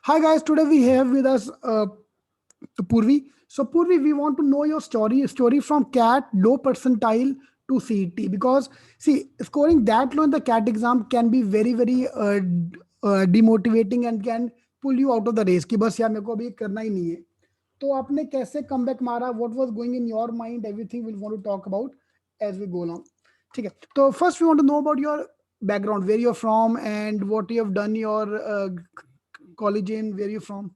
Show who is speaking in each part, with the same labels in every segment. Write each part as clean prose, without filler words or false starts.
Speaker 1: Hi guys, today we have with us Purvi. So Purvi, we want to know your story from CAT low percentile to CET, because see, scoring that low in the CAT exam can be very demotivating and can pull you out of the race. कि बस यार मेरे को अभी करना ही नहीं है. तो आपने कैसे comeback मारा? What was going in your mind? Everything we'll want to talk about as we go along. ठीक है. तो first we want to know about your background, where you're from and what you have done your college in, where you from.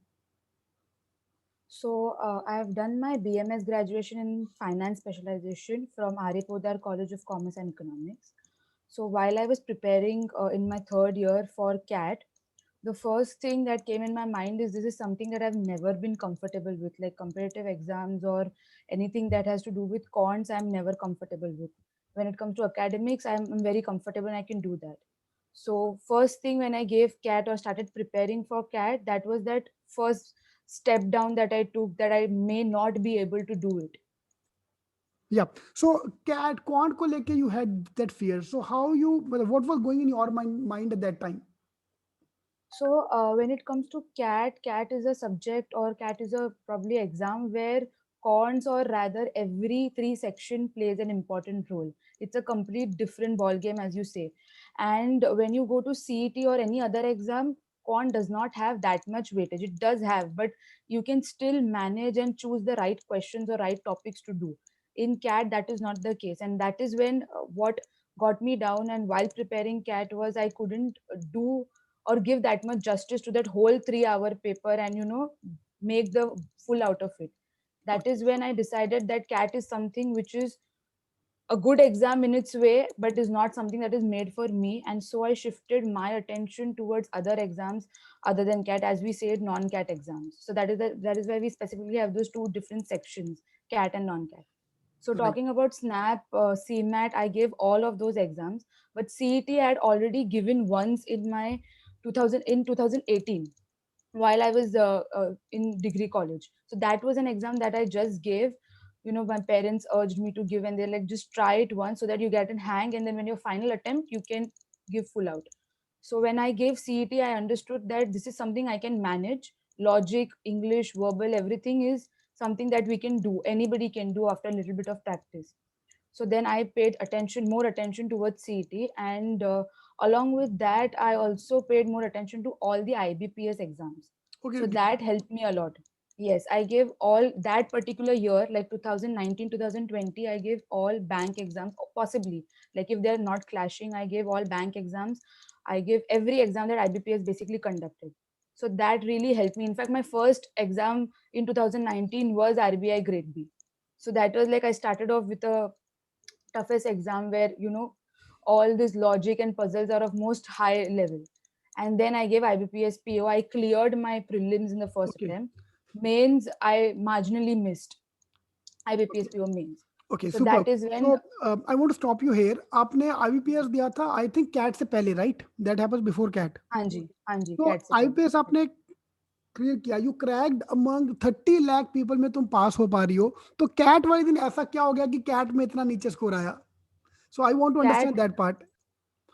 Speaker 2: I have done my BMS graduation in finance specialization from Arya Podar College of Commerce and Economics. So while I was preparing in my third year for CAT, the first thing that came in my mind is this is something that I've never been comfortable with, like competitive exams or anything that has to do with cons. I'm never comfortable with. When it comes to academics, I'm very comfortable and I can do that. So first thing when I gave CAT or started preparing for CAT, that was that first step down that I took, that I may not be able to do it.
Speaker 1: Yeah. So cat quant ko leke you had that fear. So how you, what was going in your mind at that time?
Speaker 2: When it comes to CAT is a subject, or CAT is a probably exam where cons, or rather every three section plays an important role. It's a complete different ball game, as you say. And when you go to CET or any other exam, con does not have that much weightage. It does have, but you can still manage and choose the right questions or right topics to do. In CAT, that is not the case, and that is when what got me down. And while preparing CAT was I couldn't do or give that much justice to that whole 3 hour paper and make the full out of it. That
Speaker 1: Okay.
Speaker 2: is when I decided that CAT is something which is a good exam in its way, but is not something that is made for me. And so I shifted my attention towards other exams other than CAT, as we said, non-CAT exams. So that is why we specifically have those two different sections, CAT and non-CAT. So
Speaker 1: Right.
Speaker 2: talking about SNAP, CMAT, I gave all of those exams, but CET I had already given once in my 2018 while I was in degree college. So that was an exam that I just gave. My parents urged me to give, and they're like, just try it once so that you get in hang, and then when your final attempt, you can give full out. So when I gave CET, I understood that this is something I can manage. Logic, English, verbal, everything is something that we can do. Anybody can do after a little bit of practice. So then I paid more attention towards CET, and along with that, I also paid more attention to all the IBPS exams.
Speaker 1: Okay.
Speaker 2: So that helped me a lot. Yes, I gave all that particular year, like 2019, 2020, I gave all bank exams, possibly. Like if they're not clashing, I gave all bank exams. I gave every exam that IBPS basically conducted. So that really helped me. In fact, my first exam in 2019 was RBI Grade B. So that was like I started off with a toughest exam where all this logic and puzzles are of most high level. And then I gave IBPS PO. I cleared my prelims in the first
Speaker 1: Okay.
Speaker 2: attempt. Mains I marginally missed. IBPS
Speaker 1: Okay.
Speaker 2: PO mains.
Speaker 1: Okay.
Speaker 2: So
Speaker 1: Super.
Speaker 2: that is when
Speaker 1: So I want to stop you here. आपने IBPS दिया था, I think CAT से पहले, right? That happens before CAT.
Speaker 2: हाँ जी
Speaker 1: तो
Speaker 2: cat से पहले.
Speaker 1: IBPS आपने क्लियर किया, you cracked among 30 lakh people में तुम पास हो पा रही हो, तो कैट वाले दिन ऐसा क्या हो गया कि कैट में इतना नीचे स्कोर आया? So I want to
Speaker 2: CAT
Speaker 1: understand that part.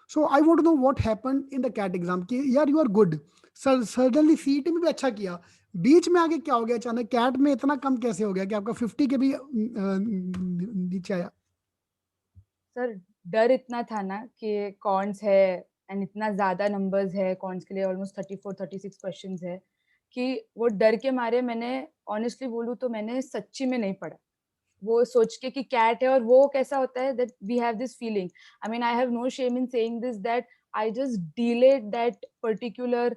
Speaker 1: So I want to know what happened in the CAT exam कि यार you are good, suddenly CET में भी अच्छा किया, बीच में आगे क्या हो गया? अचानक कैट में इतना कम कैसे हो गया कि आपका 50 के भी नीचे आया?
Speaker 2: सर डर इतना था ना कि कॉन्स है, एंड इतना ज्यादा नंबर्स है कॉन्स के लिए, ऑलमोस्ट 34-36 क्वेश्चंस है, कि वो डर के मारे मैंने, ऑनेस्टली बोलूँ तो मैंने सच्ची में नहीं पढ़ा. वो सोच के कि कैट है, और वो कैसा होता है that we have this feeling. I mean I have no shame in saying this, that I just delayed that particular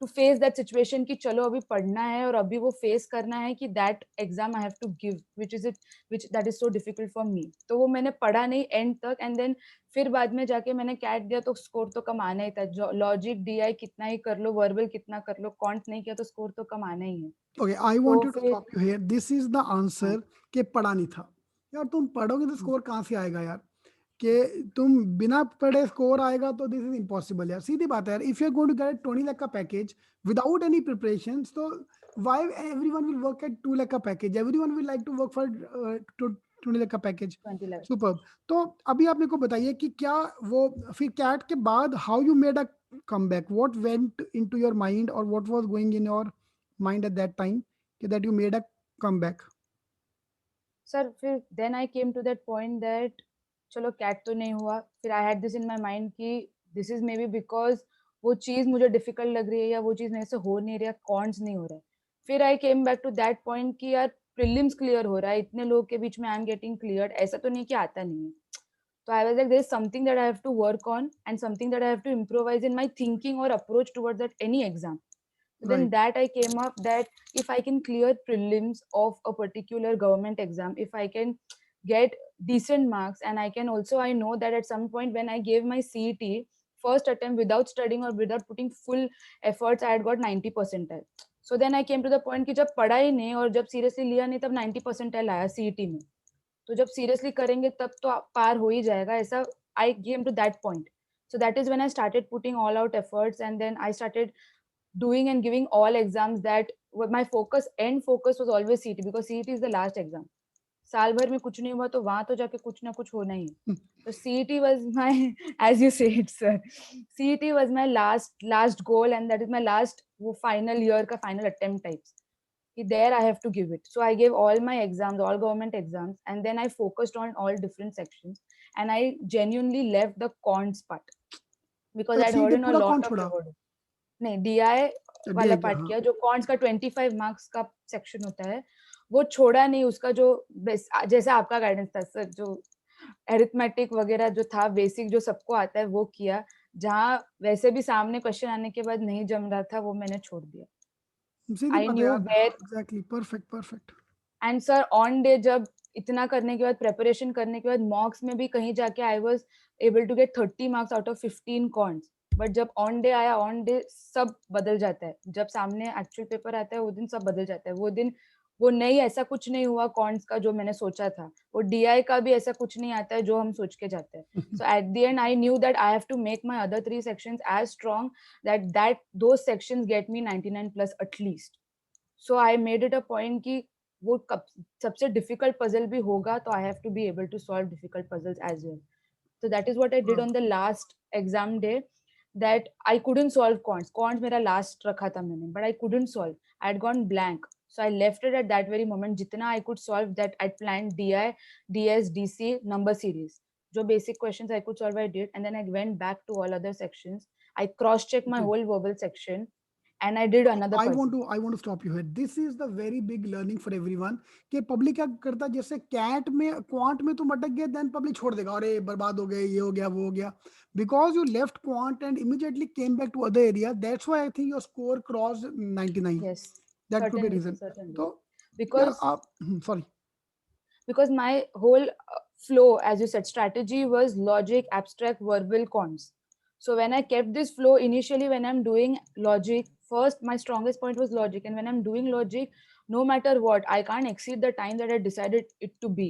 Speaker 2: to face that situation कि चलो अभी पढ़ना है और अभी वो फेस करना है कि that exam I have to give which is it, which that is so difficult for me. तो वो मैंने पढ़ा नहीं एंड तक, एंड देन फिर बाद में जाके मैंने कैट दिया तो स्कोर तो कम आना ही था. लॉजिक डीआई कितना ही कर लो, वर्बल कितना कर लो, कॉन्ट नहीं किया तो स्कोर तो कम आना ही है.
Speaker 1: ओके, आई
Speaker 2: तो
Speaker 1: वांट यू टू
Speaker 2: फिर
Speaker 1: stop you here. This is the
Speaker 2: हाँ.
Speaker 1: आंसर कि पढ़ा नहीं था. यार तुम पढ़ोगे तो स्कोर कहाँ से आएगा यार? कि तुम बिना पढ़े स्कोर आएगा तो दिस इज इम्पॉसिबल यार, सीधी बात है यार. If you are going to get 20 lakh का पैकेज विदाउट एनी प्रिपरेशन, तो why everyone will work at 2 lakh का package? Everyone will like to work for 20 lakh का पैकेज.
Speaker 2: 20 लाख.
Speaker 1: सुपर. तो अभी आप मेरे को बताइए कि क्या वो फिर कैट के बाद how you made a comeback? What went into your mind, or what was going in your mind at that time that you made a comeback?
Speaker 2: Sir फिर then I came to that point that चलो CAT तो नहीं हुआ, फिर I had this in my mind कि this is maybe because वो चीज मुझे डिफिकल्ट लग रही है या वो चीज मेरे से हो नहीं रही है, कॉन्स नहीं हो रहा है। फिर I came back to that point कि यार प्रीलिम्स क्लियर हो रहा है, इतने लोगों के बीच में आई एम गेटिंग क्लियर, ऐसा तो नहीं कि आता नहीं है। तो I was like there is something that I have to work on and something that I have to improvise in my thinking और approach towards that any exam. Then
Speaker 1: Right.
Speaker 2: that I came up that if I can clear prelims of a particular government exam, if I can get decent marks, and I can also, I know that at some point when I gave my CET first attempt without studying or without putting full efforts, I had got 90 percentile. So then I came to the point कि जब पढ़ा ही नहीं और जब seriously लिया नहीं तब 90 percentile आया CET में। तो जब seriously करेंगे तब तो पार हो ही जाएगा, ऐसा I came to that point. So that is when I started putting all out efforts, and then I started doing and giving all exams that my focus, end focus was always CET, because CET is the last exam. साल भर में कुछ नहीं हुआ तो वहां तो जाके कुछ ना कुछ होना ही है। तो CET was my as you said sir, CET was my last goal, and that is my last वो final year का final attempt types कि there I have to give it. So I gave all my exams, all government exams, and then I focused on all different sections, and I genuinely left the cons part because I'd heard
Speaker 1: CET
Speaker 2: in a
Speaker 1: पूरा कौन
Speaker 2: lot of
Speaker 1: छोड़ा?
Speaker 2: reward. नहीं, DI वाला
Speaker 1: DA क्या?
Speaker 2: Part
Speaker 1: हाँ।
Speaker 2: किया, जो cons का 25 मार्क्स का सेक्शन होता है वो छोड़ा नहीं, उसका जो जैसे आपका गाइडेंस था सर, जो अरिथमेटिक वगैरह जो था बेसिक जो सबको आता है वो किया, जहाँ वैसे भी सामने क्वेश्चन आने के बाद नहीं जम रहा था वो मैंने छोड़ दिया।
Speaker 1: सीधी
Speaker 2: आई
Speaker 1: बात है
Speaker 2: न्यू
Speaker 1: यार। हाँ,
Speaker 2: where,
Speaker 1: exactly, perfect perfect.
Speaker 2: And sir on day जब इतना करने के बाद, प्रेपरेशन करने के बाद, मॉक्स में भी कहीं जाके I was able to get 30 marks out of 15 cons. But जब ऑन डे आया, ऑन डे सब बदल जाता है, जब सामने एक्चुअल पेपर आता है वो दिन सब बदल जाता है। वो दिन वो नहीं, ऐसा कुछ नहीं हुआ कॉन्स का जो मैंने सोचा था, वो DI का भी ऐसा कुछ नहीं आता है जो हम सोच के जाते हैं। So at the end I knew that I have to make my other 3 sections as strong that those sections get me 99 plus at least. So I made it a point कि वो कब सबसे डिफिकल्ट पजल भी होगा तो I have to be able to solve difficult puzzles as well. so that is what I did on the last exam day, that I couldn't solve cons मेरा last रखा था मैंने, but I couldn't solve, I had gone blank, so I left it at that very moment। जितना I could solve that I planned, DI, DS, DC, number series, जो basic questions I could solve I did, and then I went back to all other sections, I cross checked my
Speaker 1: Okay.
Speaker 2: whole verbal section, and I did another puzzle।
Speaker 1: I want to stop you here. This is the very big learning for everyone कि public क्या करता है, जैसे cat में quant में तुम अटक गए, देन पब्लिक छोड़ देगा, अरे बर्बाद हो गए, ये हो गया वो हो गया। Because you left quant and immediately came back to other area, that's why I think your score cross 99।
Speaker 2: Yes,
Speaker 1: that could be
Speaker 2: certainly sir,
Speaker 1: reason.
Speaker 2: certainly,
Speaker 1: तो यार
Speaker 2: because
Speaker 1: आप sorry.
Speaker 2: my whole flow, as you said, strategy was logic, abstract, verbal, cons. So when I kept this flow initially, when I'm doing logic, first my strongest point was logic, and when I'm doing logic, no matter what, I can't exceed the time that I decided it to be।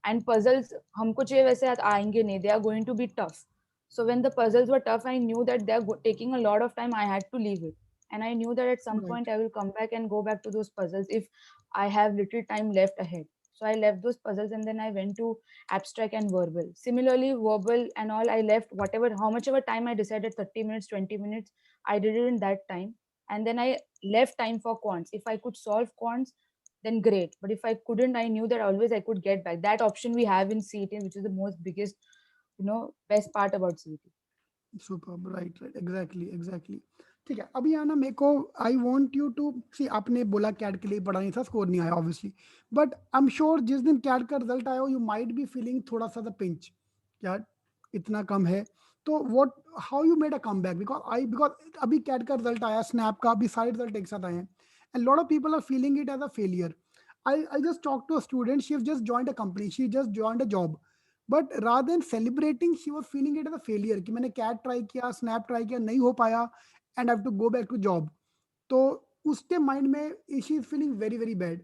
Speaker 2: And puzzles, हमको चाहिए वैसे आएंगे नहीं, they are going to be tough। So when the puzzles were tough, I knew that they are taking a lot of time, I had to leave it, and I knew that at some
Speaker 1: right.
Speaker 2: point I will come back and go back to those puzzles if I have little time left ahead। So I left those puzzles, and then I went to abstract and verbal. Similarly, verbal and all, I left whatever, how much ever time I decided, 30 minutes, 20 minutes, I did it in that time. And then I left time for quants. If I could solve quants, then great. But if I couldn't, I knew that always I could get back. That option we have in CET, which is the most biggest, best part about CET।
Speaker 1: Super, right right, exactly exactly. ठीक है, अभी आना मेरे को, I want you to सी, आपने बोला cat के लिए पढ़ा नहीं था, स्कोर नहीं आया obviously, but I am sure जिस दिन कैट का रिजल्ट आया हो, यू माइट बी फीलिंग थोड़ा सा द पिंच, क्या इतना कम है। तो what, how you made a comeback? Because अभी कैट का रिजल्ट आया, स्नैप का, अभी सारे रिजल्ट एक साथ आए हैं, and lot of people are feeling it as a failure. I just talk to a student, she have just joined a company, she just joined a job, but rather than celebrating she was feeling it as a failure कि मैंने CAT try किया, snap try किया, नहीं हो पाया, and I have to go back to job. तो उसके mind में she is feeling very very bad.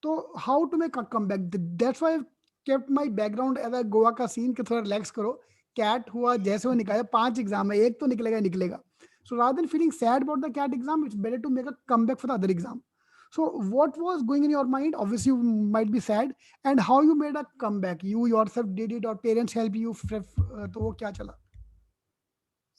Speaker 1: तो how to make comeback? That's why kept my background as a Goa का सीन कि थोड़ा रिलैक्स करो। कैट हुआ जैसे वो निकाला, 5 एग्जाम है, एक तो निकलेगा ही निकलेगा। So rather than feeling sad about the CAT exam, it's better to make a comeback for the other exam. So what was going in your mind? Obviously, you might be sad. And how you made a comeback? You yourself did it, or parents help you? तो वो क्या चला?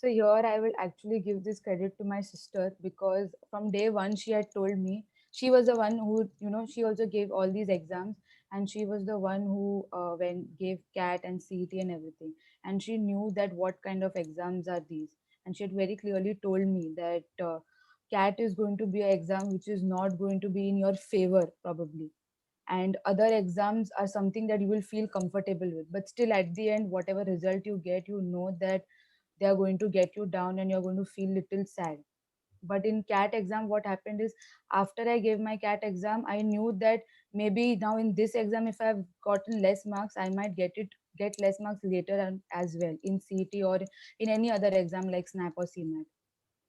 Speaker 2: So here I will actually give this credit to my sister, because from day one she had told me, she was the one who, she also gave all these exams, and she was the one who went gave CAT and CET and everything, and she knew that what kind of exams are these, and she had very clearly told me that CAT is going to be an exam which is not going to be in your favor probably, and other exams are something that you will feel comfortable with, but still at the end whatever result you get, you know that they are going to get you down and you're going to feel little sad. But in CAT exam what happened is, after I gave my CAT exam, I knew that maybe now in this exam if I've gotten less marks, I might get less marks later as well in CET or in any other exam like SNAP or CMAT.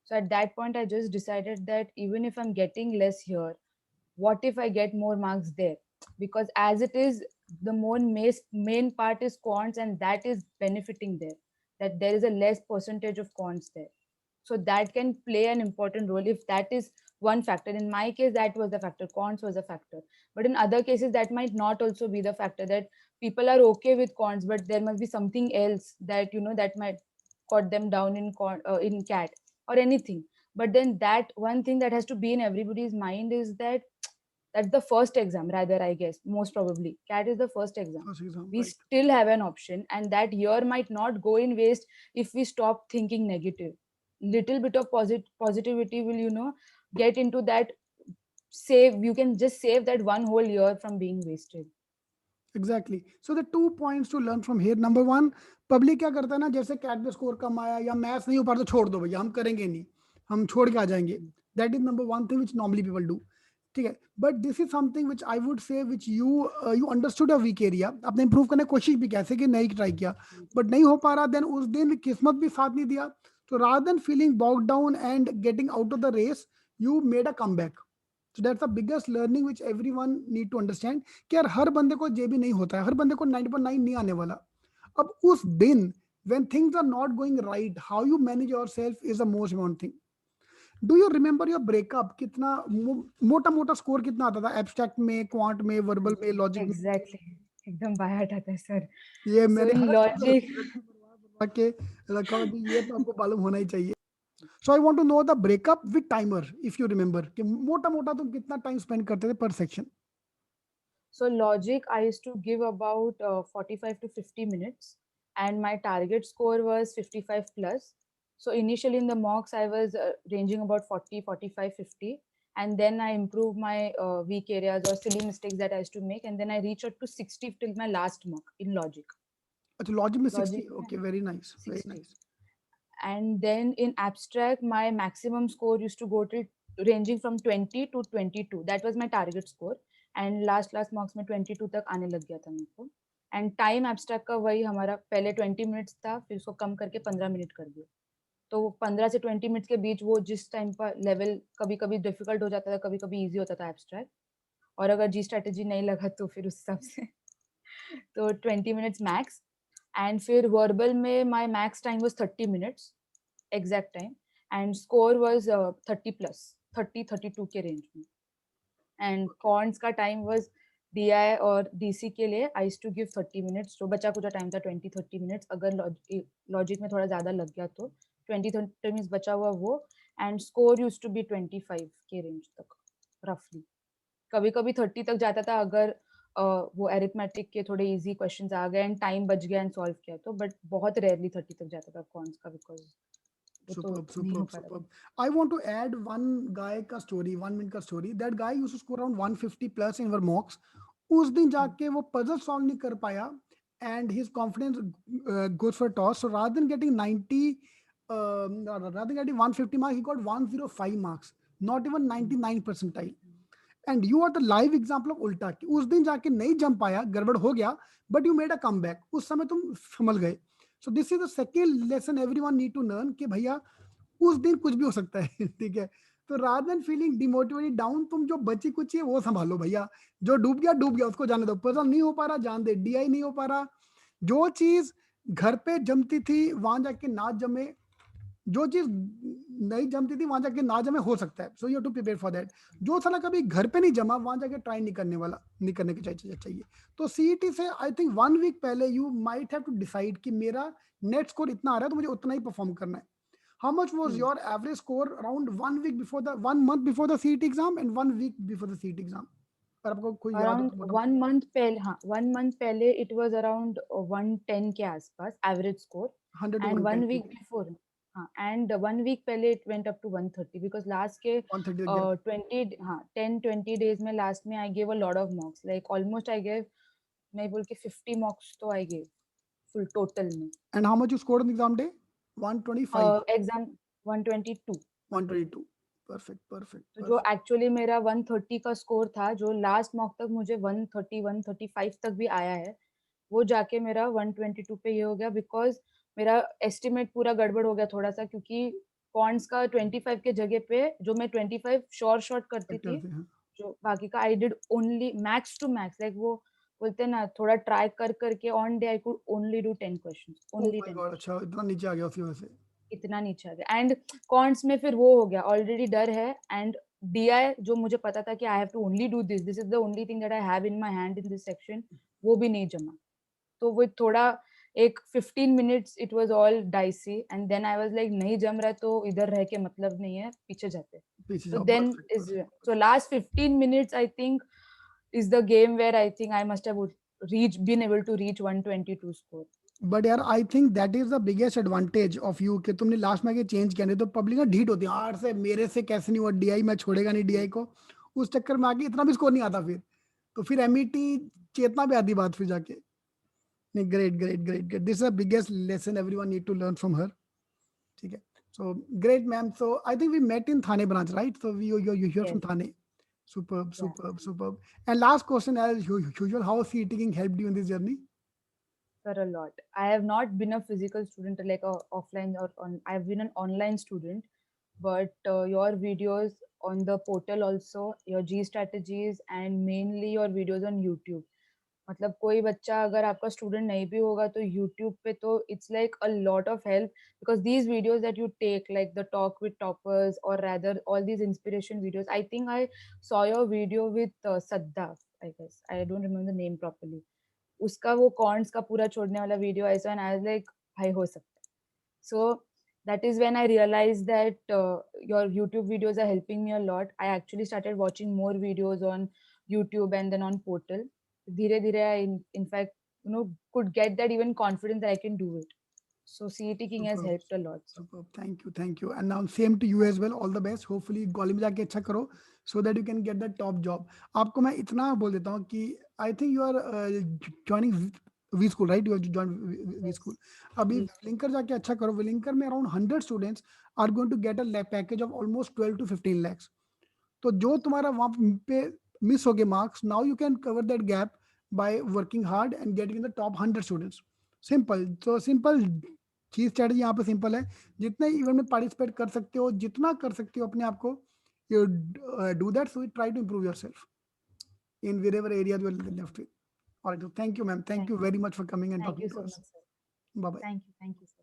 Speaker 2: So at that point I just decided that even if I'm getting less here, what if I get more marks there? Because as it is, the main part is quants, and that is benefiting there, that there is a less percentage of quants there, so that can play an important role. If that is one factor, in my case that was the factor, quants was a factor, but in other cases that might not also be the factor, that people are okay with quants but there must be something else that that might cut them down in CAT or anything. But then that one thing that has to be in everybody's mind is that that's the first exam, rather, I guess, most probably. CAT is the first exam.
Speaker 1: First exam,
Speaker 2: We
Speaker 1: right?
Speaker 2: still have an option, and that year might not go in waste if we stop thinking negative. Little bit of positivity will, get into that. Save, you can just save that one whole year from being wasted.
Speaker 1: Exactly so the two points to learn from here number one public क्या करता है ना जैसे cat में score कम आया या maths नहीं हो पा रहा तो छोड़ दो भैया हम करेंगे नहीं हम छोड़ के आ जाएंगे that is number one thing which normally people do ठीक है but this is something which I would say which you understood a week area आपने इंप्रूव करने की कोशिश भी कैसे कि नहीं ट्राई किया बट नहीं हो पा रहा देन उस दिन किस्मत भी साथ नहीं दिया तो rather than feeling bogged down and getting out of the race you made a comeback so that's the biggest learning which everyone need to understand कि यार हर बंदे को जे भी नहीं होता है हर बंदे को 90.9 नहीं आने वाला अब उस दिन when things are not going right how you manage yourself is the most important thing do you remember your breakup कितना मोटा मोटा स्कोर कितना आता था एब्स्ट्रैक्ट में क्वांट में वर्बल में लॉजिक में
Speaker 2: Exactly. एकदम बाहर आता है सर.
Speaker 1: ये
Speaker 2: So
Speaker 1: मैंने
Speaker 2: in
Speaker 1: हर
Speaker 2: logic,
Speaker 1: बनवा के रखा हुआ कि ये तो आपको मालूम होना ही चाहिए so I want to know the breakup with timer if you remember कि मोटा मोटा तुम कितना टाइम स्पेंड करते थे पर section
Speaker 2: so logic, I used to give about 45 to 50 minutes, and my target score was 55 plus. So initially in the mocks, I was ranging about 40, 45, 50, and then I improved my weak areas or silly mistakes that I used to make, and then I reached up to 60 till my last mock in logic.
Speaker 1: अच्छा logic में
Speaker 2: Logic
Speaker 1: 60 okay very nice very
Speaker 2: 60.
Speaker 1: Nice
Speaker 2: And then in abstract my maximum score used to go till ranging from 20 to 22. That was my target score, and last marks में 22 तक आने लग गया था मेरे को. एंड टाइम एब्स्ट्रैक्ट का वही हमारा पहले 20 मिनट्स था, फिर उसको कम करके 15 मिनट कर दिया. तो 15 से 20 मिनट्स के बीच वो जिस टाइम पर लेवल कभी कभी डिफिकल्ट हो जाता था, कभी कभी ईजी होता था एब्स्ट्रैक्ट, और अगर जी स्ट्रेटेजी नहीं लगा तो फिर उस हिसाब से तो 20 मिनट्स मैक्स. एंड फिर वर्बल में my max time was 30 minutes exact time, and score was 30 plus 30-32 के रेंज में. एंड कॉर्न्स का टाइम वॉज DI और DC के लिए I used to give 30 minutes, जो बचा कुछ टाइम था 20-30 मिनट्स, अगर लॉजिक में थोड़ा ज़्यादा लग गया तो 20-30 मिनट्स बचा हुआ वो. And score used to be 25 के रेंज तक रफली. कभी कभी 30 तक जाता था अगर वो अरिथमेटिक के थोड़े इजी क्वेश्चंस आ गए एंड टाइम बच गया एंड सॉल्व किया तो, बट बहुत रेयरली 30 तक जाता था कॉन्स का, बिकॉज वो तो
Speaker 1: Superb,
Speaker 2: नहीं हो
Speaker 1: superb,
Speaker 2: पा रहा
Speaker 1: superb.
Speaker 2: था.
Speaker 1: I want to add one guy का story, 1 minute का story. That guy used to score around 150 plus in our mocks. उस दिन जाके वो puzzle solve नहीं कर पाया, and his confidence goes for a toss. So rather than getting 90, rather than getting 150 marks, he got 105 marks. Not even 99 percentile. And you are the live example of उल्टा कि उस दिन जाके नहीं जम पाया गड़बड़ हो गया but you made a comeback उस समय तुम संभल गए so this is the second lesson everyone need to learn कि भैया उस दिन कुछ भी हो सकता है ठीक है तो rather than feeling demotivated down तुम जो बची कुछ है वो संभालो भैया जो डूब गया उसको जाने दो पजल नहीं हो पा रहा जान दे डीआई नहीं हो पा रहा जो चीज घर पे जमती थी वहां जाके ना जमे जो चीज नहीं जमती थी वहां जाके ना जमे हो सकता है so you to prepare for that जो साला कभी घर पे नहीं जमा वहां जाके ट्राई नहीं करने वाला नहीं करने की चाहिए तो सीईटी से आई थिंक 1 वीक पहले you might have to decide कि मेरा नेट स्कोर इतना आ रहा है तो मुझे उतना ही परफॉर्म करना है How much was your average score around 1 week before the 1 month before the CET exam and 1 week before the CET exam? अगर आपको कोई याद हो
Speaker 2: अराउंड
Speaker 1: तो बताओ.
Speaker 2: 1 मंथ पहले, हाँ 1 मंथ पहले इट वाज अराउंड 110 के आसपास average score
Speaker 1: 100 to
Speaker 2: and
Speaker 1: 110.
Speaker 2: 1 week before, हाँ एंड 1 वीक पहले it went up to 130 because last के
Speaker 1: 130 तक गया.
Speaker 2: 20, हाँ 10-20 डेज में लास्ट में I gave a lot of मॉक्स, like almost I gave, नहीं बोल के 50 मॉक्स तो आई गेव फुल टोटल में.
Speaker 1: And how much you scored on the exam day? 125.
Speaker 2: Exam 122.
Speaker 1: 122. Perfect, perfect,
Speaker 2: तो जो
Speaker 1: perfect.
Speaker 2: एक्चुअली मेरा 130 का स्कोर था, जो लास्ट मॉक तक मुझे 130 135 तक भी आया है, वो जाके मेरा 122 पे ये हो गया बिकॉज मेरा एस्टिमेट पूरा गड़बड़ हो गया थोड़ा सा, क्योंकि पॉइंट्स का 25 के जगह पे जो मैं 25 शॉर्ट करती थी,
Speaker 1: करते हैं.
Speaker 2: जो बाकी का I did only max to max, like वो बोलते हैं ना थोड़ा ट्राई कर करके on day I could only do 10 questions,
Speaker 1: Oh
Speaker 2: only
Speaker 1: my
Speaker 2: 10.
Speaker 1: God, अच्छा इतना नीचे आ गया उसकी वजह से.
Speaker 2: इतना नीचे आ गया एंड कॉन्ट्स में फिर वो हो गया, ऑलरेडी डर है एंड डीआई जो मुझे पता था कि I have to only do this is the only thing that I have in my hand in this section, वो भी नहीं जमा. तो वो थोड़ा एक 15 minutes it was all dicey and then I was like नहीं जम रहा है तो इधर रह के मतलब नहीं है, पीछे जाते.
Speaker 1: पीछे
Speaker 2: So
Speaker 1: जाओ.
Speaker 2: then
Speaker 1: Perfect,
Speaker 2: is
Speaker 1: perfect.
Speaker 2: so last 15 minutes I think is the game where I think I must have been able to reach 122 score.
Speaker 1: But यार I think that is the biggest advantage of you कि तुमने last में आके change किया. नहीं तो public ना ढीठ होती है यार से मेरे से कैसे नहीं हुआ डीआई, मैं छोड़ेगा नहीं डीआई को. उस चक्कर में आके इतना भी स्कोर नहीं आता फिर. तो फिर एमईटी चेतना भी आती बात फिर जाके. नहीं, great great great great. This is the biggest lesson everyone need to learn from her. ठीक है. So great ma'am. So I think we met in Thane branch, right? So we you here from
Speaker 2: Yes,
Speaker 1: Thane. Superb,
Speaker 2: yeah.
Speaker 1: superb, superb. And last question, as usual, how has CET helped you in this journey?
Speaker 2: For a lot. I have not been a physical student like a offline or on. I've been an online student, but your videos on the portal also, your G strategies, and mainly your videos on YouTube. मतलब कोई बच्चा अगर आपका student नहीं भी होगा तो YouTube पे तो it's like a lot of help because these videos that you take like the talk with toppers और rather all these inspiration videos. I think I saw your video with Saddaf, I guess I don't remember the name properly. उसका वो corns का पूरा छोड़ने वाला video ऐसा and I was like भाई हो सकता है. सो that is when I realized that your YouTube videos are helping me a lot. I actually started watching more videos on YouTube and then on portal. Dheere dheere I in fact could get that even confidence that I can do it. So CET King has
Speaker 1: Superb.
Speaker 2: helped a lot. So.
Speaker 1: Superb. Thank you. Thank you. And now same to you as well. All the best. Hopefully college में जाके अच्छा करो so that you can get the top job. आपको मैं इतना बोल देता हूँ कि I think you are joining V school, right? You have joined V
Speaker 2: Yes.
Speaker 1: school. अभी
Speaker 2: Yes.
Speaker 1: विलिंकर जाके अच्छा करो. विलिंकर में around 100 students are going to get a package of almost 12 to 15 lakhs. तो जो तुम्हारा वहाँ पे मिस हो गए marks, now you can cover that gap by working hard and getting in the top 100 students. Simple. तो सिंपल चीज strategy यहाँ पे सिंपल है. जितने इवेंट में पार्टिसिपेट कर सकते हो, जितना कर सकते हो अपने आप को, you do that. So try to improve yourself in wherever area you are left with. All right. So thank you, ma'am. Thank you very much for coming and
Speaker 2: Thank
Speaker 1: talking
Speaker 2: you
Speaker 1: to
Speaker 2: so
Speaker 1: us.
Speaker 2: much, sir.
Speaker 1: Bye bye.
Speaker 2: Thank you. Thank you, sir.